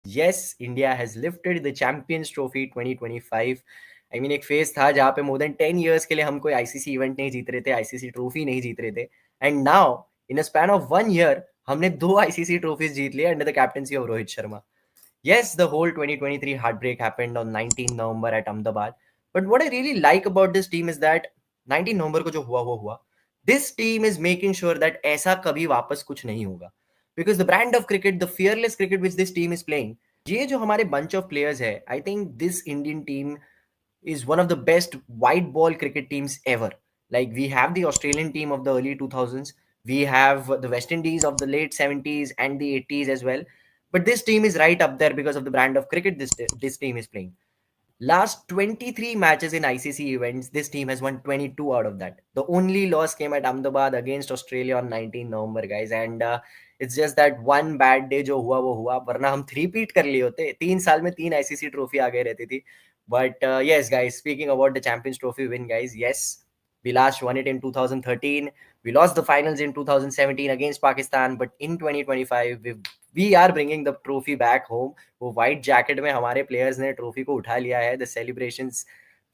Yes, India has lifted the Champions Trophy 2025. I mean, एक phase था जहाँ पे मोर देन 10 years के लिए हम कोई आईसीसी इवेंट नहीं जीत रहे थे, आईसीसी ट्रॉफी नहीं जीत रहे थे. And now in a span of 1 year हमने 2 आईसीसी ट्रॉफीज जीत लिए under the captaincy of Rohit Sharma. Yes, the whole 2023 heartbreak happened on 19 November at Ahmedabad. But what I really like about this team is that 19 November को जो हुआ वो हुआ. This team is making sure that ऐसा कभी वापस कुछ नहीं होगा. Because the brand of cricket, the fearless cricket which this team is playing, ये जो हमारे bunch of players है, I think this Indian team is one of the best white ball cricket teams ever. Like we have the Australian team of the early 2000s, we have the West Indies of the late 70s and the 80s as well. But this team is right up there because of the brand of cricket this team is playing. Last 23 matches in ICC events, this team has won 22 out of that. The only loss came at Ahmedabad against Australia on 19 November, guys. And it's just that one bad day जो हुआ वो हुआ, वरना हम three पीट कर लिए होते. 3 साल में 3 ICC ट्रॉफी आ गए रहती थी. But yes, guys, speaking about the Champions Trophy win, guys, yes, we last won it in 2013. We lost the finals in 2017 against Pakistan. But in 2025, we are bringing the trophy back home. वो white jacket में हमारे players ने trophy को उठा लिया है. The celebrations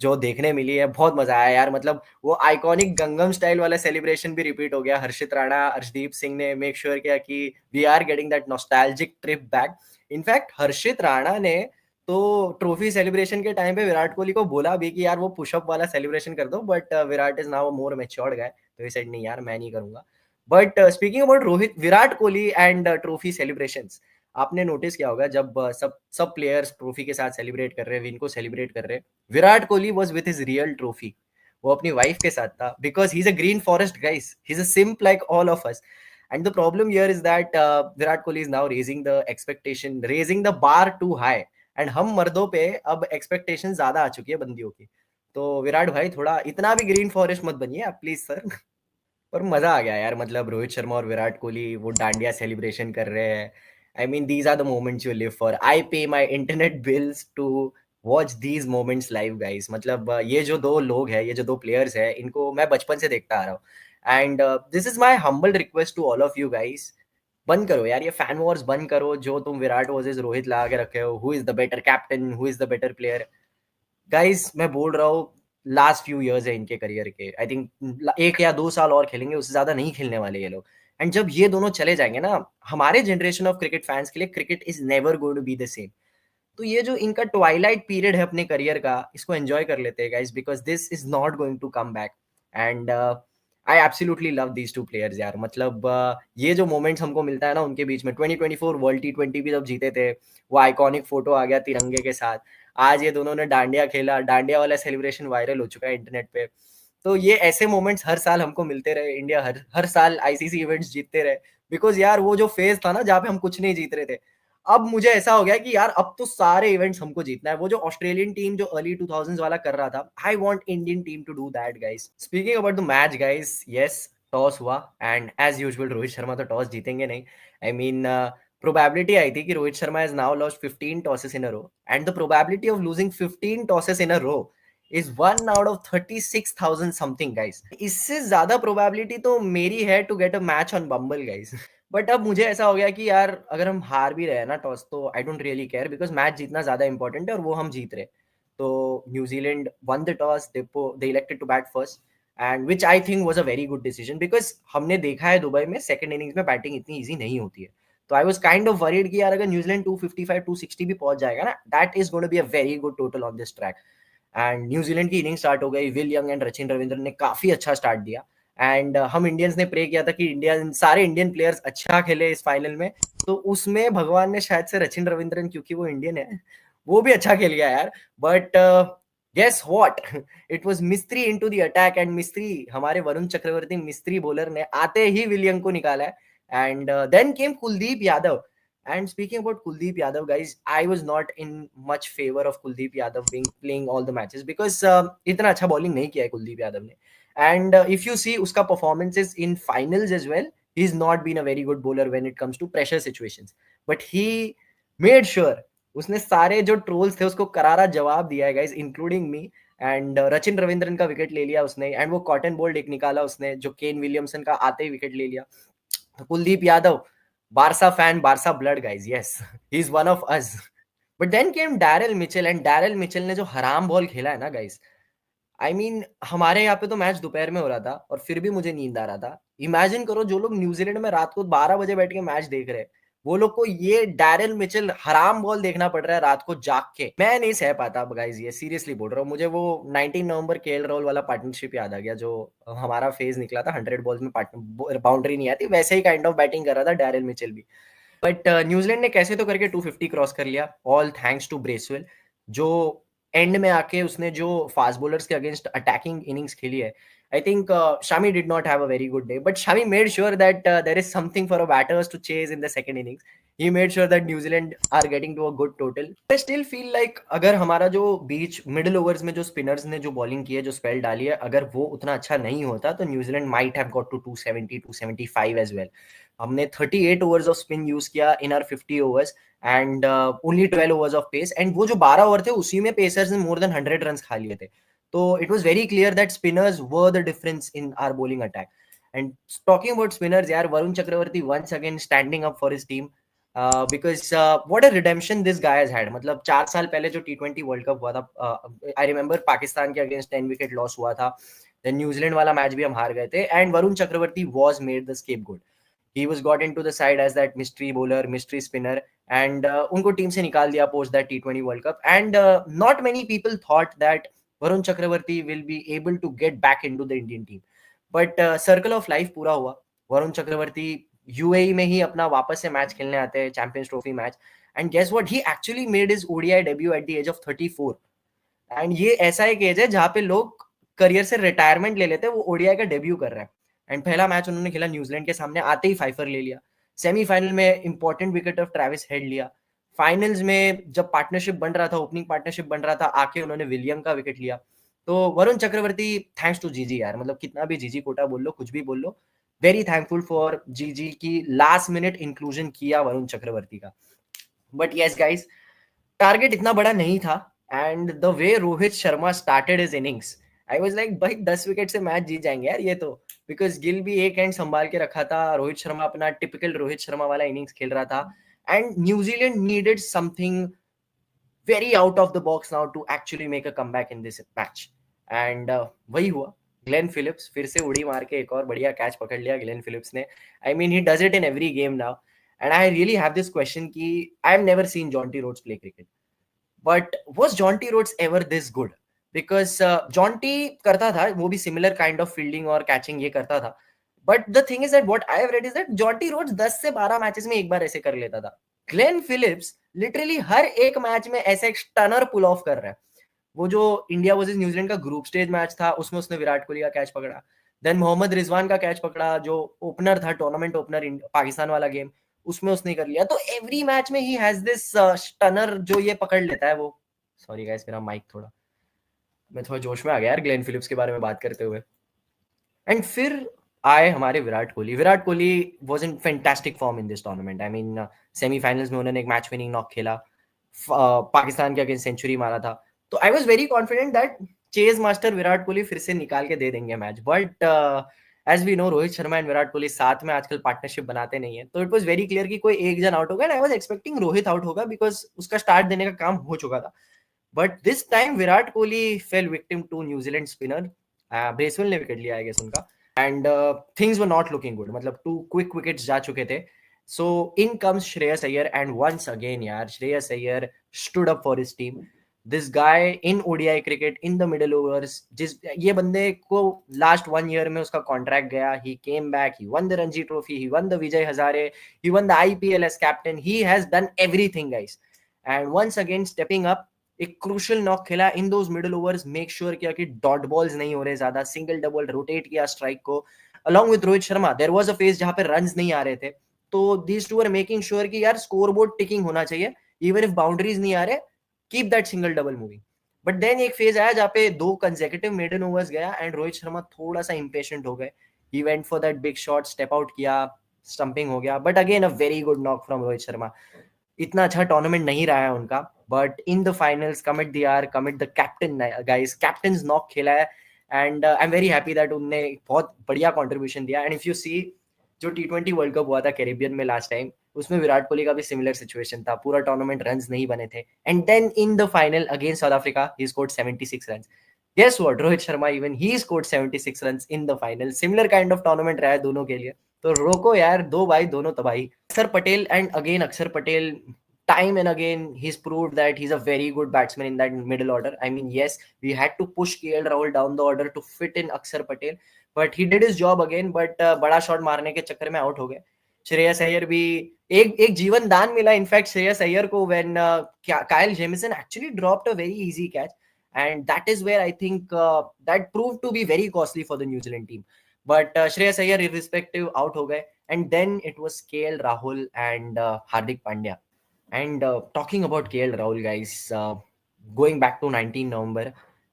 जो देखने मिली है बहुत मजा आया यार. मतलब वो आइकॉनिक गंगम स्टाइल वाला सेलिब्रेशन भी रिपीट हो गया. हर्षित राणा, अर्शदीप सिंह ने मेक श्योर किया कि we are getting that nostalgic trip back. In fact Harshit Rana ने तो ट्रॉफी सेलिब्रेशन के टाइम पे विराट कोहली को बोला भी कि यार वो पुशअप वाला सेलिब्रेशन कर दो. But Virat is now more matured guy, तो ही सेड नहीं यार मैं नहीं करूंगा. But speaking about Rohit Virat Kohli and trophy celebrations, आपने नोटिस किया होगा जब सब प्लेयर्स ट्रॉफी के साथ सेलिब्रेट कर रहे हैं, विन को सेलिब्रेट कर रहे हैं, Virat Kohli was with his real trophy. वो अपनी वाइफ के साथ था because he is a green forest guys. He is a simp like all of us. And the problem here is that Virat Kohli is now raising the expectation, raising the bar too high. And हम मर्दों पे अब expectation ज्यादा आ चुकी है बंदियों की. तो विराट भाई थोड़ा इतना भी ग्रीन फॉरेस्ट मत बनिए आप प्लीज सर. पर मजा आ गया यार. मतलब रोहित शर्मा और विराट कोहली वो डांडिया सेलिब्रेशन कर रहे हैं. I mean these are the moments you live for. I pay my internet bills to watch these moments live guys. मतलब ये जो दो लोग हैं, ये जो दो प्लेयर्स हैं, इनको मैं बचपन से देखता आ रहा हूँ. And this is my humble request to all of you guys, बंद करो यार ये फैन वॉर्स बंद करो जो तुम विराट वर्सेस रोहित लगा के रखे हो. Who is the better captain, who is the better player. Guys मैं बोल रहा हूँ लास्ट फ्यू इयर्स है इनके करियर के. आई थिंक 1 या 2 साल और खेलेंगे, उससे ज्यादा नहीं खेलने वाले ये लोग. एंड जब ये दोनों चले जाएंगे ना, हमारे जनरेशन ऑफ क्रिकेट फैंस के लिए cricket is never going to be the same. तो ये जो इनका ट्वाइलाइट पीरियड है अपने करियर का, इसको एंजॉय कर लेते हैं guys because this is not going to come back. And I absolutely love these two players यार. मतलब ये जो मोमेंट्स हमको मिलता है ना उनके बीच में, 2024 वर्ल्ड T20 भी जब जीते थे, वो आइकॉनिक फोटो आ गया तिरंगे के साथ. आज ये दोनों ने डांडिया खेला, डांडिया वाला सेलिब्रेशन वायरल हो चुका है इंटरनेट पे. तो ये ऐसे मोमेंट्स हर साल हमको मिलते रहे. इंडिया हर साल आईसीसी इवेंट्स जीतते रहे. बिकॉज यार वो जो फेज था ना जहाँ पे हम कुछ नहीं जीत रहे थे, अब मुझे ऐसा हो गया कि यार अब तो सारे इवेंट्स हमको जीतना है. वो जो ऑस्ट्रेलियन टीम जो अर्ली 2000s वाला कर रहा था, I want Indian team to do that guys. Speaking about the match guys, yes toss हुआ and as usual Rohit Sharma तो टॉस जीतेंगे नहीं. आई मीन प्रोबेबिलिटी आई थी कि Rohit Sharma has now lost 15 tosses in a row and the probability of losing 15 tosses in a row is 1 out of 36,000 something guys. इससे ज्यादा probability तो मेरी है to get a match on Bumble guys. But अब मुझे ऐसा हो गया कि यार अगर हम हार भी रहे ना टॉस, तो I don't really care because match जीतना ज्यादा इंपॉर्टेंट है और वो हम जीत रहे. तो New Zealand won the toss, they elected to bat first and which I think was a very good decision because हमने देखा है दुबई में सेकंड इनिंग्स में बैटिंग इतनी ईजी नहीं होती है. तो I was kind of worried कि यार अगर न्यूजीलैंड 255 260 भी पहुंच जाएगा ना, that is going to be a very good total on this track. And New Zealand की इनिंग स्टार्ट हो गई. Will Young and Rachin Ravindran ने काफी अच्छा स्टार्ट दिया. एंड हम इंडियंस ने प्रे किया था कि इंडिया सारे इंडियन प्लेयर्स अच्छा खेले इस फाइनल में. तो उसमें भगवान ने शायद से रचिन रविंद्रन, क्योंकि वो इंडियन है, वो भी अच्छा खेल गया यार. But guess what, it was mystery into the attack and mystery, हमारे वरुण चक्रवर्ती मिस्त्री बॉलर ने आते ही विलियम को निकाला है. And then came Kuldeep Yadav. And speaking about Kuldeep Yadav, guys, I was not in much favor of Kuldeep Yadav being playing all the matches because इतना अच्छा bowling नहीं किया है कुलदीप यादव ने. And if you see उसका performances in finals as well, he's not been a very good bowler when it comes to pressure situations. But he made sure, उसने सारे जो ट्रोल्स थे उसको करारा जवाब दिया है guys, including me. And Rachin Ravindran का विकेट ले लिया उसने. एंड वो कॉटन बोल्ड एक निकाला उसने जो केन विलियमसन का आते ही विकेट ले लिया. तो Kuldeep Yadav Barca fan, Barca blood, guys. Yes, he's one of us. But then came Daryl Mitchell, and Daryl Mitchell ने जो हराम बॉल खेला है ना गाइस, आई मीन हमारे यहाँ पे तो मैच दोपहर में हो रहा था और फिर भी मुझे नींद आ रहा था। इमेजिन करो जो लोग न्यूजीलैंड में रात को 12 बजे बैठ के मैच देख रहे हैं, वो लोग को ये डैरिल मिचेल हराम बॉल देखना पड़ रहा है रात को जाग के। मैं नहीं सह पाता गाइस, ये सीरियसली बोल रहा हूँ। मुझे वो 19 नवंबर केएल राहुल वाला पार्टनरशिप याद आ गया, जो हमारा फेज निकला था 100 बॉल्स में बाउंड्री नहीं आती, वैसे ही काइंड ऑफ बैटिंग कर रहा था डैरिल मिचेल भी। बट न्यूजीलैंड ने कैसे तो करके 250 क्रॉस कर लिया, ऑल थैंक्स टू ब्रेसवेल, जो एंड में आके उसने जो फास्ट बॉलर्स के अगेंस्ट अटैकिंग इनिंग्स खेली है। I think Shami did not have a very good day, but Shami made sure that there is something for a batters to chase in the second innings. He made sure that New Zealand are getting to a good total. I still feel like अगर हमारा जो बीच middle overs में जो spinners ने जो bowling की है, जो स्पेल डाली है, अगर वो उतना अच्छा नहीं होता तो New Zealand might have got to 270 275 as well. हमने 38 ओवर्स ऑफ स्पिन यूज किया in our 50 overs and only 12 overs of pace, and वो जो 12 ओवर थे उसी में पेसर्स ने मोर देन 100 रन खा लिए थे। तो it was very clear that spinners were the difference in our bowling attack. And talking about spinners यार, Varun Chakravarthy once again standing up for his team, because what a redemption this guy has had. मतलब 4 साल पहले जो T20 world cup हुआ था, I remember Pakistan के against 10 wicket loss हुआ था, देन न्यूजीलैंड वाला मैच भी हम हार गए थे, and Varun Chakravarthy was made the scapegoat. He was got into the side as that mystery bowler, mystery spinner, and उनको टीम से निकाल दिया post that T20 World Cup. And not many people thought that Varun Chakravarti will be able to get back into the Indian team. But circle of life पूरा हुआ। Varun Chakravarthy UAE में ही अपना वापस से मैच खेलने आते हैं, champions trophy match, and guess what, he actually made his ODI debut at the age of 34। एंड ये ऐसा एक एज है जहाँ पे लोग करियर से रिटायरमेंट ले लेते हैं, वो ओडीआई का डेब्यू कर रहे हैं। एंड पहला मैच उन्होंने खेला न्यूजीलैंड के सामने, आते ही फाइफर ले लिया। सेमीफाइनल में important wicket of Travis head लिया। फाइनल्स में जब पार्टनरशिप बन रहा था, ओपनिंग पार्टनरशिप बन रहा था, आके उन्होंने विलियम का विकेट लिया। तो वरुण चक्रवर्ती, थैंक्स टू जीजी यार, मतलब कितना भी जीजी कोटा बोल लो, कुछ भी बोल लो, वेरी थैंकफुल फॉर जीजी की लास्ट मिनट इंक्लूजन किया वरुण चक्रवर्ती का। बट यस गाइस, टारगेट इतना बड़ा नहीं था, and the way Rohit Sharma started his innings, I was like भाई 10 विकेट से मैच जीत जाएंगे यार ये तो, बिकॉज गिल भी एक एंड संभाल के रखा था, रोहित शर्मा अपना टिपिकल रोहित शर्मा वाला इनिंग्स खेल रहा था, and New Zealand needed something very out of the box now to actually make a comeback in this match. And वही हुआ। ग्लेन फिलिप्स फिर से उड़ी मार के एक और बढ़िया कैच पकड़ लिया ग्लेन फिलिप्स ने। I mean he does it in every game now, and I really have this question कि I have never seen Jonty Rhodes play cricket, but was Jonty Rhodes ever this good? Because Jonty करता था वो भी similar kind of fielding और catching ये करता था, but the thing is that what I have read is that Jonty Rhodes 10 से 12 matches में एक बार ऐसे कर लेता था। ग्लेन फिलिप्स लिटरली हर एक मैच में ऐसे एक स्टनर पुल ऑफ कर रहा है। वो जो इंडिया वर्सेस न्यूजीलैंड का ग्रुप स्टेज मैच था, उसमें उसने विराट कोहली का कैच पकड़ा, देन मोहम्मद रिजवान का कैच पकड़ा जो ओपनर था, टूर्नामेंट ओपनर पाकिस्तान वाला गेम, उसमें उसने कर लिया। तो एवरी मैच में ही हैज दिस स्टनर जो ये पकड़ लेता है वो। सॉरी गाइस, मेरा माइक थोड़ा, मैं थोड़ा जोश में आ गया यार ग्लेन फिलिप्स के बारे में बात करते हुए। एंड फिर आए हमारे Virat Kohli. Virat Kohli was in fantastic form in this tournament. I mean semifinals में उन्होंने एक मैच विनिंग नॉक खेला, पाकिस्तान के अगेंस्ट सेंचुरी मारा था। तो I was very confident that chase master Virat Kohli फिर से निकाल के दे देंगे match, but as we know Rohit Sharma and Virat Kohli साथ में आजकल पार्टनरशिप बनाते नहीं है, तो इट वाज वेरी क्लियर कि कोई एक जन आउट होगा, and I was expecting Rohit out होगा बिकॉज उसका स्टार्ट देने का काम हो चुका था। But this time Virat Kohli fell victim to New Zealand spinner. Bracewell ने विकेट लिया आई गेस उनका, and things were not looking good, मतलब 2 क्विक विकेट्स जा चुके थे। So in comes Shreyas Iyer, and once again यार Shreyas Iyer stood up for his team. This guy in ODI cricket in the middle overs, जिस ये बंदे को लास्ट 1 ईयर में उसका कॉन्ट्रैक्ट गया, he came back, he won the Ranji trophy, he won the Vijay Hazare, he won the IPL as captain, he has done everything guys, and once again stepping up. एक crucial knock खेला in those middle overs, make sure किया कि dot balls नहीं हो रहे ज्यादा, single double rotate किया strike को along with Rohit Sharma. There was a phase जहां पे रन्स नहीं आ रहे थे, तो these two are making sure कि यार स्कोर बोर्ड टिकिंग होना चाहिए, इवन इफ बाउंड्रीज नहीं आ रहे, keep that single double moving. But then एक फेज आया जहाँ पे 2 कंसेक्यूटिव मेडन ओवर्स गया, एंड रोहित शर्मा थोड़ा सा इंपेशेंट हो गए, he went for that big shot, step out किया, स्टंपिंग हो गया, but again a very good knock from Rohit Sharma. इतना अच्छा टूर्नामेंट नहीं रहा है उनका, but in the finals commit the are, commit the captain guys, captain's knock खेला है, and I am very happy that उनने बहुत बढ़िया कंट्रीब्यूशन दिया। एंड इफ यू सी जो T20 वर्ल्ड कप हुआ था कैरेबियन में लास्ट टाइम, उसमें विराट कोहली का भी सिमिलर सिचुएशन था, पूरा टूर्नामेंट रन्स नहीं बने थे, and then in the final against South Africa he scored 76 runs. Guess what? Rohit Sharma even he scored 76 runs in the final. Similar kind of tournament रहा है दोनों के लिए. तो रोको यार, दो भाई दोनों तबाही. अक्षर Patel and again Akshar Patel, time and again he's proved that he's a very good batsman in that middle order. I mean, yes, we had to push KL Rahul down the order to fit in Akshar Patel, but he did his job again. But बड़ा shot मारने के चक्कर में out हो गए. श्रेयस अय्यर भी एक एक जीवन दान मिला इनफैक्ट श्रेयस अय्यर को when Kyle Jameson actually dropped a very easy catch. And that is where I think that proved to be very costly for the New Zealand team. But Shreyas Iyer irrespective out ho gaye, and then it was KL Rahul and Hardik Pandya. And talking about KL Rahul, guys, going back to 19 November,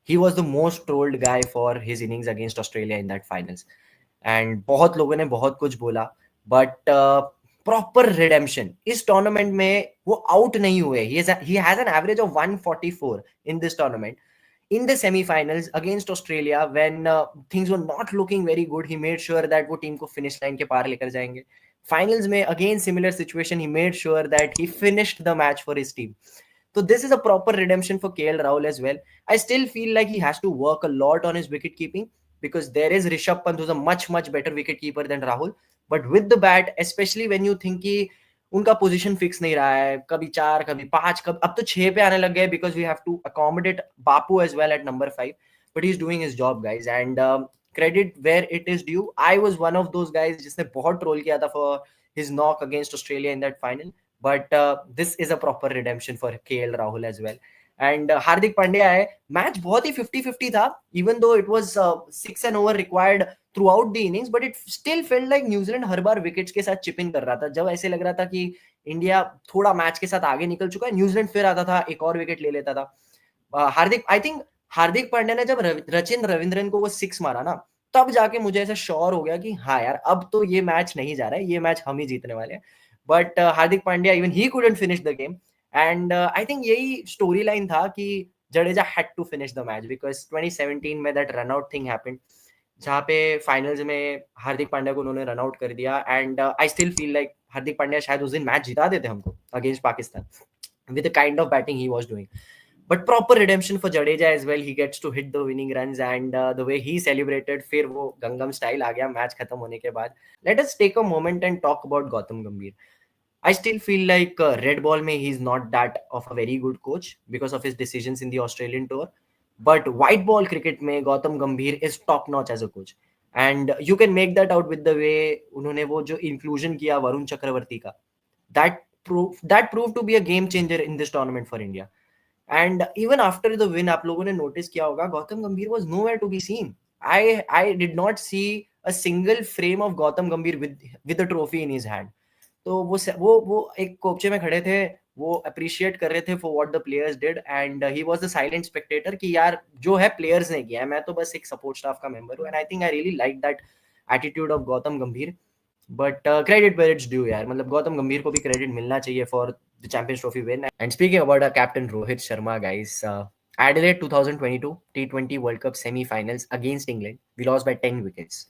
he was the most trolled guy for his innings against Australia in that finals. And बहुत लोगों ने बहुत कुछ बोला, but proper redemption इस tournament में वो out नहीं हुए. He has an average of 144 in this tournament. In the semi-finals against Australia, when things were not looking very good, he made sure that वो टीम को finish line के पार लेकर जाएंगे. Finals में again similar situation, he made sure that he finished the match for his team. So this is a proper redemption for KL Rahul as well. I still feel like he has to work a lot on his wicket keeping, because there is Rishabh Pant who's a much better wicket keeper than Rahul. But with the bat, especially when you think कि उनका position fix नहीं रहा है, कभी 4 कभी 5, कभी अब तो 6 पे आने लग गए, because we have to accommodate Bapu as well at number 5. But he is doing his job guys, and credit where it is due. I was one of those guys जिसने बहुत ट्रोल किया था for his knock against Australia in that final. But this is a proper redemption for KL Rahul as well. And Hardik Pandya है, match बहुत ही 50-50 था, even though it was 6 an over required throughout the innings, but it still felt like New Zealand हर बार wickets के साथ chip इन कर रहा था. जब ऐसे लग रहा था कि इंडिया थोड़ा मैच के साथ आगे निकल चुका है, न्यूजीलैंड फिर आता था, एक और विकेट ले लेता था. हार्दिक पांड्या ने जब रचिन रविंद्रन को वो 6 मारा ना, तब जाके मुझे ऐसा श्योर हो गया कि हाँ यार, अब तो ये मैच नहीं जा रहा है, ये मैच हम ही जीतने वाले हैं. But Hardik Pandya even he couldn't finish the game. And I think यही स्टोरी लाइन था कि Jadeja had to finish the match, because 2017 में that run out thing happened, जहाँ पे फाइनल्स में हार्दिक पांड्या को उन्होंने रन आउट कर दिया. And I still feel like Hardik Pandya शायद उस दिन मैच जिता देते हमको against Pakistan with the kind of batting he was doing. But proper redemption for Jadeja as well. He gets to hit the winning runs, and the way he celebrated, फिर वो Gangnam style आ गया match खत्म होने के बाद. Let us take a moment and talk about Gautam Gambhir. I still feel like red ball में he's not that of a very good coach because of his decisions in the Australian tour. But white ball cricket में Gautam Gambhir is top notch as a coach. And you can make that out with the way उन्होंने वो जो inclusion किया वरुण चक्रवर्ती का. That proved to be a game changer in this tournament for India. And even after the win, आप लोगों ने notice किया होगा, Gautam Gambhir was nowhere to be seen. I did not see a single frame of Gautam Gambhir with a trophy in his hand. तो वो एक कोपचे में खड़े थे, वो अप्रिशिएट कर रहे थे for what the players did, and he was the silent Spectator कि यार जो है प्लेयर्स ने किया है, मैं तो बस एक सपोर्ट स्टाफ का मेंबर हूं. And I think I really like that attitude of Gautam Gambhir. But credit where it's due यार, मतलब गौतम गंभीर को भी क्रेडिट मिलना चाहिए for the champions trophy win. And speaking about our captain Rohit Sharma guys, Adelaide 2022 T20 World Cup semi-finals against England, we lost by 10 wickets.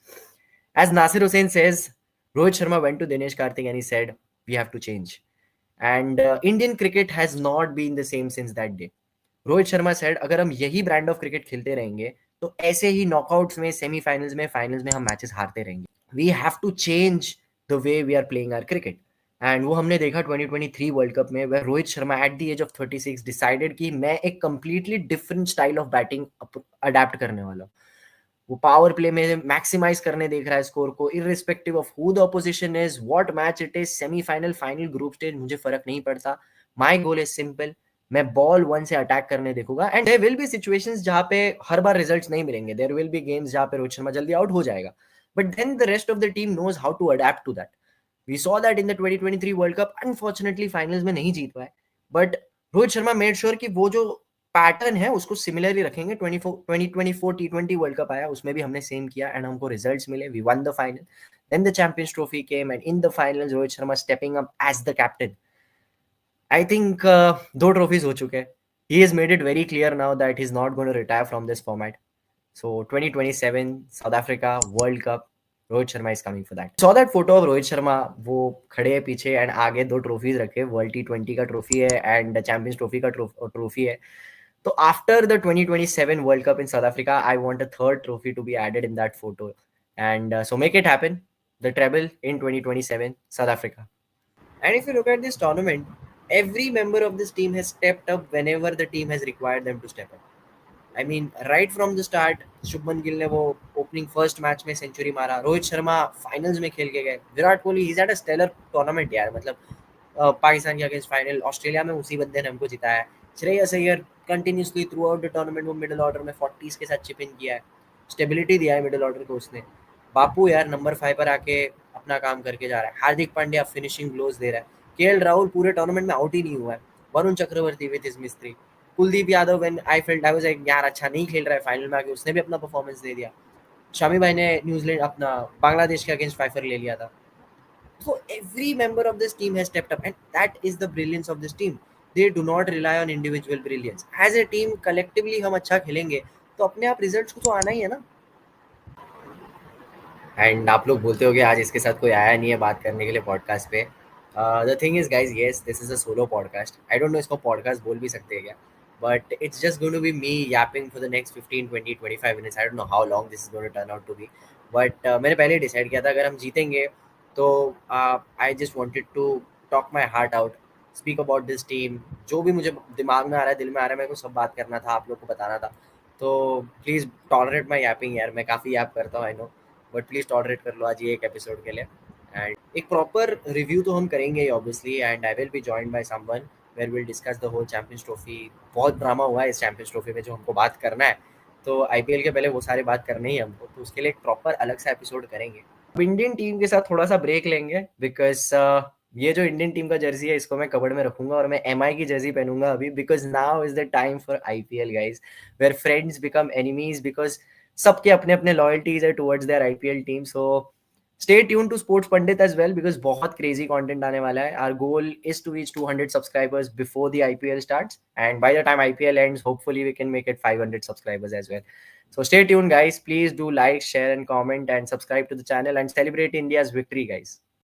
As Nasir Hussain says, Rohit Sharma went to Dinesh Karthik and he said, we have to change. And Indian cricket has not been the same since that day. Rohit Sharma said, अगर हम यही brand of cricket खेलते रहेंगे, तो ऐसे ही knockouts में, semi-finals में, finals में हम matches हारते रहेंगे. We have to change the way we are playing our cricket. And वो हमने देखा 2023 वर्ल्ड कप में, where Rohit Sharma at the age of 36 decided कि मैं एक completely different style of batting adapt करने वाला हूँ. वो पावर प्ले में मैक्सिमाइज करने देख रहा है स्कोर को, irrespective of who the opposition is, what match it is, semifinal, final, group stage, मुझे फर्क नहीं पड़ता. माय गोल इज सिंपल, मैं बॉल 1 से अटैक करने देखूंगा. And there will be situations जहां पे हर बार रिजल्ट्स नहीं मिलेंगे, देयर विल बी गेम्स जहां पे रोहित शर्मा जल्दी आउट हो जाएगा, but then the rest of the team knows how to adapt to that. We saw that in the 2023 World Cup. Unfortunately, finals में नहीं जीत पाए. But Rohit Sharma made sure कि वो जो पैटर्न है उसको सिमिलरली रखेंगे. 2024 T20 वर्ल्ड कप आया, उसमें भी हमने सेम किया एंड हमको रिजल्ट्स मिले. We won the final. Then the Champions Trophy came, and in the finals, Rohit Sharma stepping up as the captain. I think 2 trophies हो चुके हैं. He has made it very clear now that he's not going to retire from this format. So 2027 South Africa World Cup. Rohit Sharma is coming for that. Saw that photo of Rohit Sharma, वो खड़े हैं पीछे and आगे 2 trophies रखे, world टी20 का trophy है and champions trophy का trophy है। तो after the 2027 world cup in South Africa, I want a third trophy to be added in that photo and so make it happen, the treble in 2027 South Africa. And if you look at this tournament, every member of this team has stepped up whenever the team has required them to step up. I mean right from the start, Shubman Gill ने वो opening first match में century मारा, Rohit Sharma finals में खेल के गए, Virat Kohli is at a stellar tournament यार, मतलब पाकिस्तान के अगेंस्ट फाइनल, ऑस्ट्रेलिया में उसी बंदे ने हमको जिताया है। Shreyas Iyer continuously through out the tournament वो मिडिल ऑर्डर में 40s के साथ चिप इन किया है, स्टेबिलिटी दिया है मिडिल ऑर्डर को उसने। बापू यार नंबर 5 पर आके अपना काम करके जा रहा है, हार्दिक पांड्या फिनिशिंग ब्लोज दे रहा है, केएल राहुल पूरे टूर्नामेंट में आउट ही नहीं हुआ है, वरुण चक्रवर्ती विद हिज मिस्त्री, Kuldeep Yadav when I felt I was like यार अच्छा नहीं खेल रहा है, फाइनल में आके उसने भी अपना परफॉर्मेंस दे दिया। शामी भाई ने न्यूजीलैंड अपना बांग्लादेश के अगेंस्ट फाइफर ले लिया था। So every member of this team has stepped up, and that is the brilliance of this team. They do not rely on individual brilliance. As a team, collectively हम अच्छा खेलेंगे तो अपने आप रिजल्ट्स को तो आना ही है ना। एंड आप लोग बोलते हो कि आज इसके साथ कोई आया नहीं है बात करने के लिए पॉडकास्ट पे। The thing is guys, yes this is a solo podcast, I don't know इसको पॉडकास्ट बोल भी सकते हैं क्या, but it's just going to be me yapping for the next 15 20 25 minutes, I don't know how long this is going to turn out to be. But मैंने पहले decide किया था अगर हम जीतेंगे तो I just wanted to talk my heart out, speak about this team, जो भी मुझे दिमाग में आ रहा है, दिल में आ रहा है, मेरे को सब बात करना था, आप लोग को बताना था। तो प्लीज़ टॉलरेट माई यापिंग यार, मैं काफ़ी याप करता हूँ I know, but please tolerate कर लो आज ये एक एपिसोड के लिए। एंड एक प्रॉपर रिव्यू तो हम करेंगे ही obviously, and I will be joined by someone where will discuss the whole champions trophy. बहुत ड्रामा हुआ है इस चैंपियंस ट्रॉफी में जो हमको बात करना है, तो आईपीएल के पहले वो सारी बात करनी ही हमको, तो उसके लिए एक प्रॉपर अलग सा एपिसोड करेंगे। अब इंडियन टीम के साथ थोड़ा सा ब्रेक लेंगे बिकॉज ये जो इंडियन टीम का जर्सी है इसको मैं कबड़ में रखूंगा और मैं एमआई की जर्सी पहनूंगा अभी, because now is the time for IPL guys, where friends become enemies because सबके अपने अपने लॉयल्टीज है towards their IPL team. So stay tuned to Sports Pandit as well because बहुत क्रेजी कंटेंट आने वाला है। Our goal is to reach 200 subscribers before the IPL starts, and by the time IPL ends hopefully we can make it 500 subscribers as well. So stay tuned guys, please do like, share and comment and subscribe to the channel and celebrate India's victory guys.